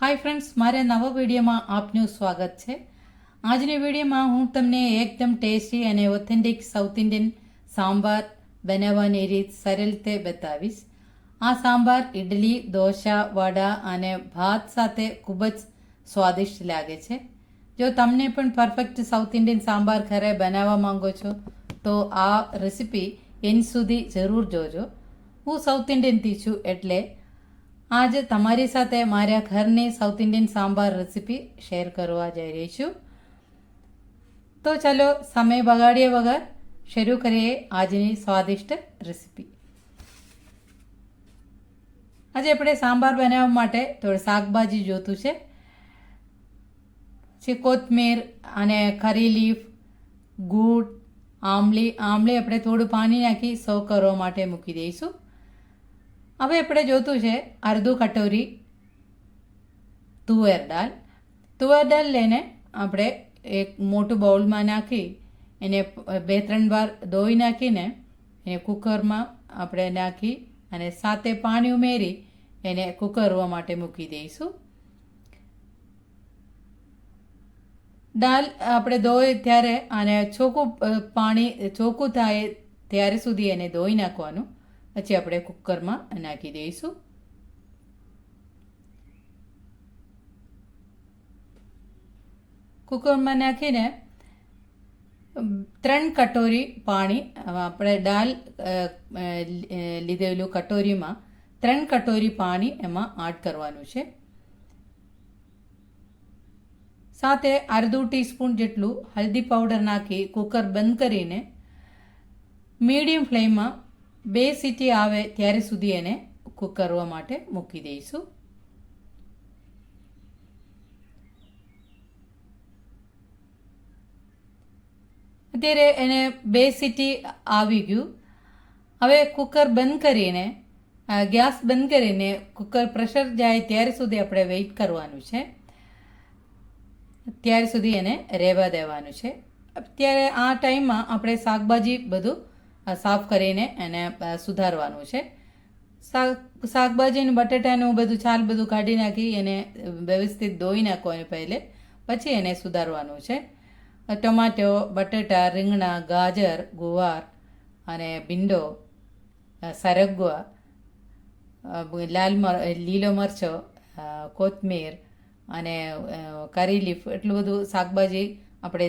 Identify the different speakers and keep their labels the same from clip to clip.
Speaker 1: Hi friends, મારે નવા વિડીયોમાં આપનું સ્વાગત છે. આજની વિડીયોમાં હું તમને એકદમ ટેસ્ટી અને ઓથેન્ટિક સાઉથ ઇન્ડિયન સાંભાર બનાવવાની રીત સરળ રીતે બતાવીશ. આ સાંભાર ઇડલી, ઢોસા, વડા અને ભાત સાથે ખૂબ જ સ્વાદિષ્ટ લાગે છે. જો તમને પણ પરફેક્ટ સાઉથ ઇન્ડિયન સાંભાર ઘરે બનાવવા માંગો છો તો આ રેસીપી એન્ડ સુધી જરૂર જોજો. હું સાઉથ ઇન્ડિયનથી છું એટલે આજે તમારી સાથે મારા ઘરની south Indian sambar recipe share કરવા જઈ રહી છું. તો ચાલો સમય બગાડ્યા વગર શરૂ કરીએ આજની સ્વાદિષ્ટ રેસીપી. આજે આપણે સાંભાર બનાવવા માટે થોડી શાકભાજી જોતું છે. કોથમીર અને કરી લીફ, ગૂળ, આમલી આપણે થોડું પાણી નાખી સર્વ કરવા માટે મૂકી દઈશું. હવે આપણે જોતું છે અડધું કટોરી તુવેર દાળ લઈને આપણે એક મોટું બાઉલમાં નાખી એને 2-3 વાર ધોઈ નાખીને એને કુકરમાં આપણે નાખી અને સાથે પાણી ઉમેરી એને કુકરવા માટે મૂકી દઈશું. દાળ આપણે ધોઈ ત્યારે અને ચોખ્ખું થાય ત્યારે સુધી એને ધોઈ નાખવાનું. પછી આપણે કુકરમાં નાખી દઈશું. કુકરમાં નાખીને 3 કટોરી પાણી આપણે દાળ લીધેલું કટોરીમાં 3 કટોરી પાણી એમાં એડ કરવાનું છે. સાથે અડધું ટીસ્પૂન જેટલું હલ્દી પાવડર નાખી કુકર બંધ કરીને મીડિયમ ફ્લેમમાં 2 સીટી આવે ત્યારે સુધી એને કૂક કરવા માટે મૂકી દઈશું. અત્યારે એને 2 સીટી આવી ગયું. હવે કુકર બંધ કરીને ગેસ બંધ કરીને કુકર પ્રેશર જાય ત્યારે સુધી આપણે વેઇટ કરવાનું છે. ત્યાર સુધી એને રહેવા દેવાનું છે. અત્યારે આ ટાઈમમાં આપણે શાકભાજી બધું સાફ કરીને એને સુધારવાનું છે. શાકભાજી બટાટાનું બધું કાઢી નાખી એને વ્યવસ્થિત ધોઈ નાખવાનું પહેલે, પછી એને સુધારવાનું છે. ટમાટો, બટાટા, રીંગણા, ગાજર, ગુવાર અને ભીંડો, સરગવા, લીલો મરચો, કોથમીર અને કરી લીફ એટલું બધું શાકભાજી આપણે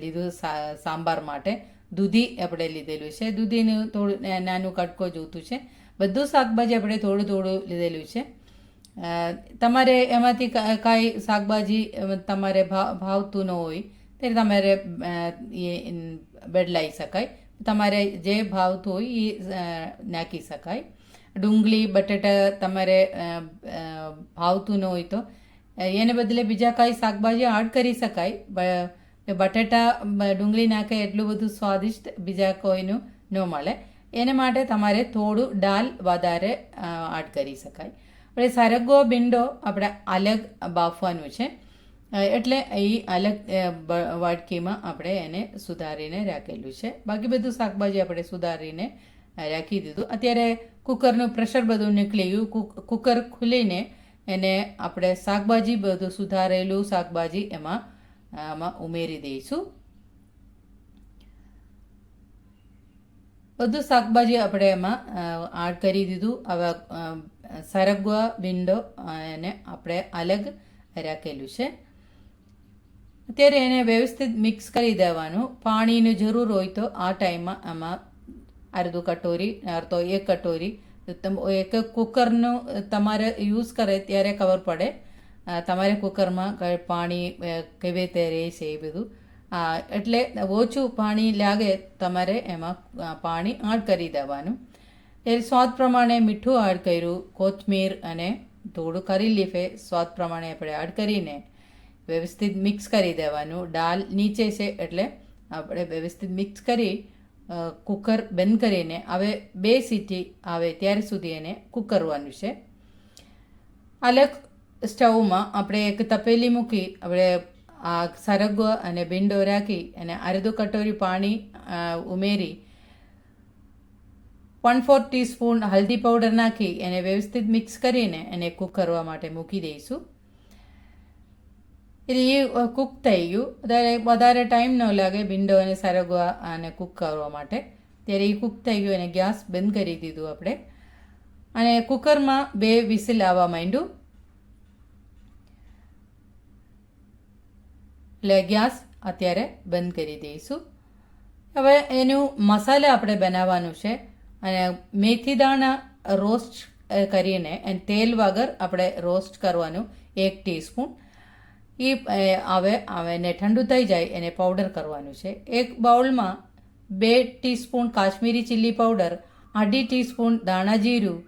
Speaker 1: લીધું સાંભાર માટે. દૂધી આપણે લીધેલું છે. દૂધીનું થોડું નાનું કટકો જોતું છે. બધું શાકભાજી આપણે થોડું લીધેલું છે. તમારે એમાંથી કાંઈ શાકભાજી તમારે ભાવતું ન હોય ત્યારે તમારે એ બદલાઈ શકાય. તમારે જે ભાવતું હોય એ નાખી શકાય. ડુંગળી, બટાટા તમારે ભાવતું ન હોય તો એને બદલે બીજા કાંઈ શાકભાજી એડ કરી શકાય. બટાટા ડુંગળી નાખે એટલું બધું સ્વાદિષ્ટ બીજા કોઈનું ન મળે. એને માટે તમારે થોડું દાળ વધારે એડ કરી શકાય. આપણે સરગવો, ભીંડો આપણે અલગ બાફવાનું છે એટલે એ અલગ વાટકીમાં આપણે એને સુધારીને રાખેલું છે. બાકી બધું શાકભાજી આપણે સુધારીને રાખી દીધું. અત્યારે કુકરનું પ્રેશર બધું નીકળી ગયું. કુકર ખુલીને એને આપણે શાકભાજી બધું સુધારેલું શાકભાજી આમાં ઉમેરી દઈશું. બધું શાકભાજી આપણે એમાં એડ કરી દીધું. હવે સરગવા, ભીંડો એને આપણે અલગ રાખેલું છે. અત્યારે એને વ્યવસ્થિત મિક્સ કરી દેવાનું. પાણીની જરૂર હોય તો આ ટાઈમમાં આમાં અડધું કટોરી તો 1 કટોરી એક કુકરનું તમારે યુઝ કરે ત્યારે ખબર પડે તમારે કુકરમાં પાણી કેવી રીતે રહે છે એ બધું. એટલે ઓછું પાણી લાગે તમારે એમાં પાણી એડ કરી દેવાનું. એ સ્વાદ પ્રમાણે મીઠું એડ કર્યું. કોથમીર અને થોડું કરી લીફે સ્વાદ પ્રમાણે આપણે એડ કરીને વ્યવસ્થિત મિક્સ કરી દેવાનું. દાળ નીચે છે એટલે આપણે વ્યવસ્થિત મિક્સ કરી કુકર બંધ કરીને હવે 2 સીટી આવે ત્યાર સુધી એને કૂક કરવાનું છે. અલગ સ્ટવમાં આપણે એક તપેલી મૂકી આપણે આ સરગવા અને ભીંડો રાખી અને અડધું કટોરી પાણી ઉમેરી 1/4 ટીસ્પૂન હલ્દી પાવડર નાખી એને વ્યવસ્થિત મિક્સ કરીને એને કૂક કરવા માટે મૂકી દઈશું. એટલે એ કૂક થઈ ગયું. વધારે ટાઈમ ન લાગે ભીંડો અને સરગવા અને કૂક કરવા માટે. ત્યારે એ કૂક થઈ ગયું અને ગેસ બંધ કરી દીધું આપણે. અને કુકરમાં 2 વિસિલ આવવા માંડ્યું. એટલે ગેસ અત્યારે બંધ કરી દઈશું. હવે એનું મસાલા આપણે બનાવવાનું છે. અને મેથી દાણા રોસ્ટ કરીને અને તેલ વગર આપણે રોસ્ટ કરવાનું 1 ટીસ્પૂન. એ હવે એને ઠંડુ થઈ જાય એને પાવડર કરવાનું છે. એક બાઉલમાં 2 teaspoon Kashmiri chilli powder, 1/2 teaspoon દાણા જીરું,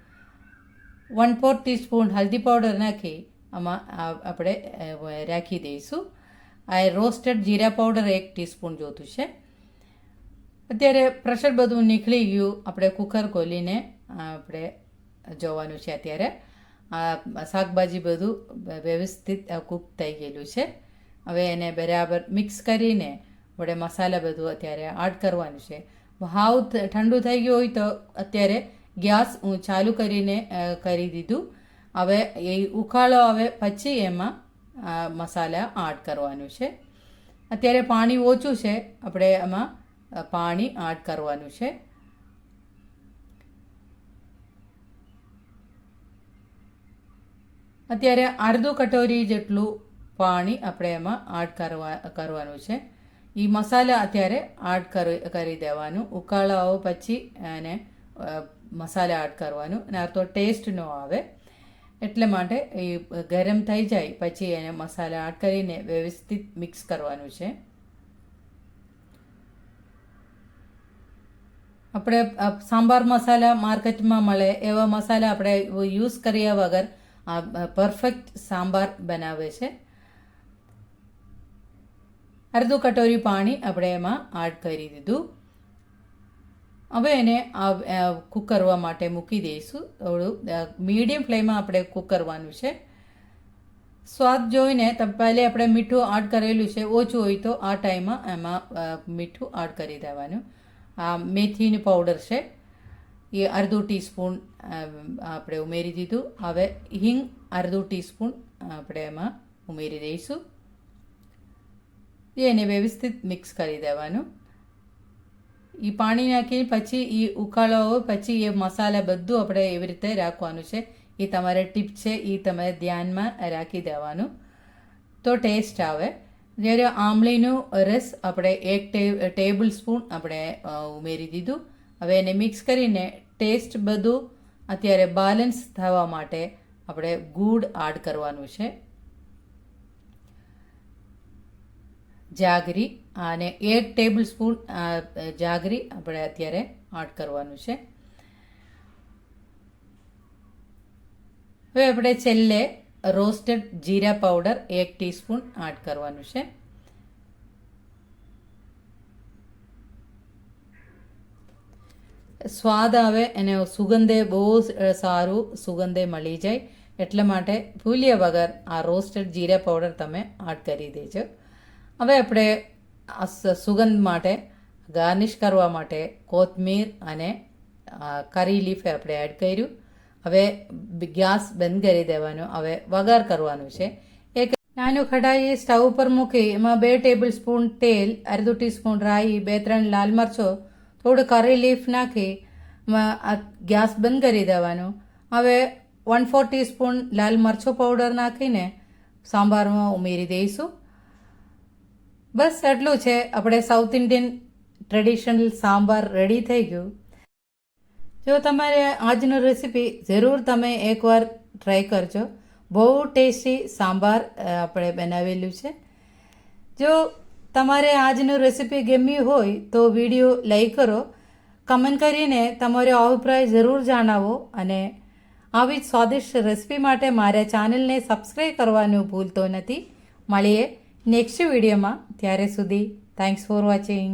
Speaker 1: 1/4 ટીસ્પૂન હલ્દી પાવડર નાખી આમાં આપણે રાખી દઈશું. આ રોસ્ટેડ જીરા પાવડર 1 ટીસ્પૂન જોતું છે. અત્યારે પ્રેશર બધું નીકળી ગયું. આપણે કુકર ખોલીને આપણે જોવાનું છે. અત્યારે આ શાકભાજી બધું વ્યવસ્થિત કૂક થઈ ગયેલું છે. હવે એને બરાબર મિક્સ કરીને આપણે મસાલા બધું અત્યારે એડ કરવાનું છે. હાવ ઠંડુ થઈ ગયું હોય તો અત્યારે ગેસ હું ચાલુ કરીને કરી દીધું. હવે એ ઉકાળો આવે પછી એમાં મસાલા એડ કરવાનું છે. અત્યારે પાણી ઓછું છે. આપણે એમાં પાણી એડ કરવાનું છે. અત્યારે અડધો કટોરી જેટલું પાણી આપણે એમાં એડ કરવાનું છે. એ મસાલા અત્યારે એડ કરી દેવાનું. ઉકાળાઓ પછી એને મસાલા એડ કરવાનું. અને આ તો ટેસ્ટ ન આવે એટલે માટે એ ગરમ થઈ જાય પછી એને મસાલા એડ કરીને વ્યવસ્થિત મિક્સ કરવાનું છે. આપણે સાંભાર મસાલા માર્કેટમાં મળે એવા મસાલા આપણે યુઝ કર્યા વગર પરફેક્ટ સાંભાર બનાવે છે. અડધો કટોરી પાણી આપણે એમાં એડ કરી દીધું. હવે એને કૂક કરવા માટે મૂકી દઈશું. થોડું મીડિયમ ફ્લેમમાં આપણે કૂક કરવાનું છે. સ્વાદ જોઈને પહેલે આપણે મીઠું એડ કરેલું છે. ઓછું હોય તો આ ટાઈમમાં એમાં મીઠું એડ કરી દેવાનું. આ મેથીનું પાવડર છે એ અડધો ટીસ્પૂન આપણે ઉમેરી દીધું. હવે હિંગ અડધો ટીસ્પૂન આપણે એમાં ઉમેરી દઈશું. એને વ્યવસ્થિત મિક્સ કરી દેવાનું. એ પાણી નાખી પછી એ ઉકાળો પછી એ મસાલા બધું આપણે એવી રીતે રાખવાનું છે. એ તમારે ટીપ છે એ તમારે ધ્યાનમાં રાખી દેવાનું તો ટેસ્ટ આવે. જ્યારે આમલીનું રસ આપણે 1 ટેબલ સ્પૂન આપણે ઉમેરી દીધું. હવે એને મિક્સ કરીને ટેસ્ટ બધું અત્યારે બેલેન્સ થવા માટે આપણે ગૂળ એડ કરવાનું છે. જાગરી અને 1 ટેબલ સ્પૂન જાગરી આપણે અત્યારે એડ કરવાનું છે. હવે આપણે છેલ્લે રોસ્ટેડ જીરા પાવડર 1 ટીસ્પૂન એડ કરવાનું છે. સ્વાદ આવે અને સુગંધે બહુ સારું સુગંધે મળી જાય એટલા માટે ભૂલ્યા વગર આ રોસ્ટેડ જીરા પાવડર તમે એડ કરી દેજો. હવે આપણે સુગંધ માટે ગાર્નિશ કરવા માટે કોથમીર અને કરી લીફ આપણે એડ કર્યું. હવે ગેસ બંધ કરી દેવાનો. હવે વઘાર કરવાનું છે. એક નાનું કઢાઈ સ્ટવ ઉપર મૂકી એમાં 2 ટેબલ સ્પૂન તેલ, અડધો ટીસ્પૂન રાઈ, 2-3 લાલ મરચો, થોડું કરી લીફ નાખી ગેસ બંધ કરી દેવાનો. હવે 1/4 ટીસ્પૂન લાલ મરચો પાવડર નાખીને સાંભારમાં ઉમેરી દઈશું. બસ એટલું છે. આપણે south Indian traditional sambar ready થઈ ગયું. જો તમારે આજનો રેસીપી જરૂર તમે એકવાર ટ્રાય કરજો. બહુ ટેસ્ટી સાંભાર આપણે બનાવેલું છે. જો તમારે આજનું રેસીપી ગમ્યું હોય તો વિડીયો લાઈક કરો, કમેન્ટ કરીને તમારો અભિપ્રાય જરૂર જણાવો અને આવી જ સ્વાદિષ્ટ રેસીપી માટે મારા ચેનલને સબસ્ક્રાઈબ કરવાનું ભૂલતો નથી. મળીએ નેક્સ્ટ વિડીયોમાં. ત્યારે સુધી થેન્ક્સ ફોર વોચિંગ.